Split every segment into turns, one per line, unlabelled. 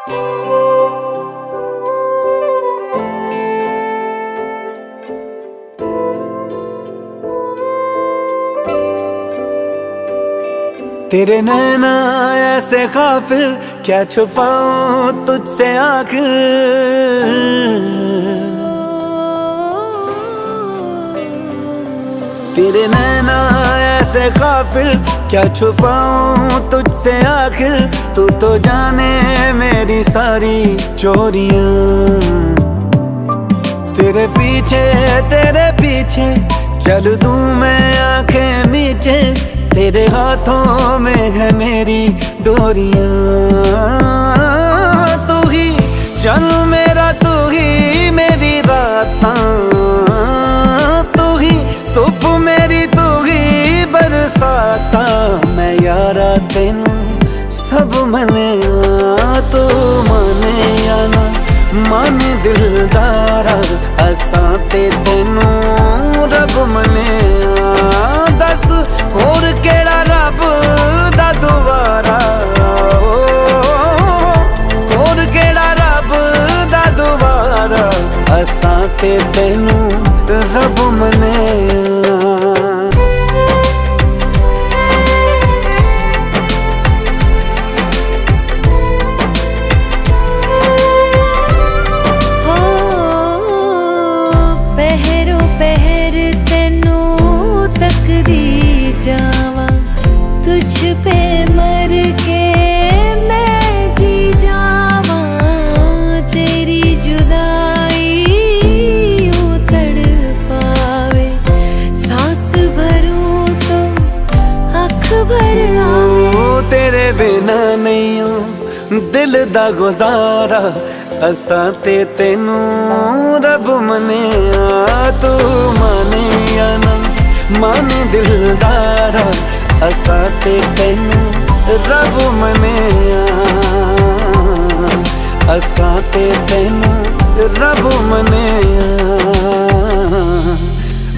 तेरे नैना ऐसे काफिर, क्या छुपाऊं तुझसे आखिर। तेरे नैना ऐसे काफिर, क्या छुपाऊं तुझसे आखिर। तू तो जाने मेरी सारी चोरियां। तेरे पीछे चल दूं मैं आंखें मीचे। तेरे हाथों में है मेरी डोरियां। तू ही चल मेरा, तू ही मेरी रातां। तू ही धुप मेरी, तू ही बरसाता। मैं यारा तेनू सब मने, तू माने या ना माने दिलदारा। असां ते तेनू रब मने। दस होर केड़ा रब दा दुआरा। होर केड़ा रब दा दुआरा। असां ते तेनू रब मने।
तुझ पे मर के मैं जी जावा। तेरी जुदाई यूं तड़पावे। सांस भरूं तो आँख भर आवे।
तेरे बिना नहीं हो दिल दा गुजारा। असां ते तेनू रब मने। तू माने या ना माने दिलदारा। असां ते तेनू रब मने। असां ते तेनू रब मने।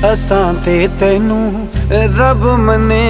असां ते तेनू रब मने।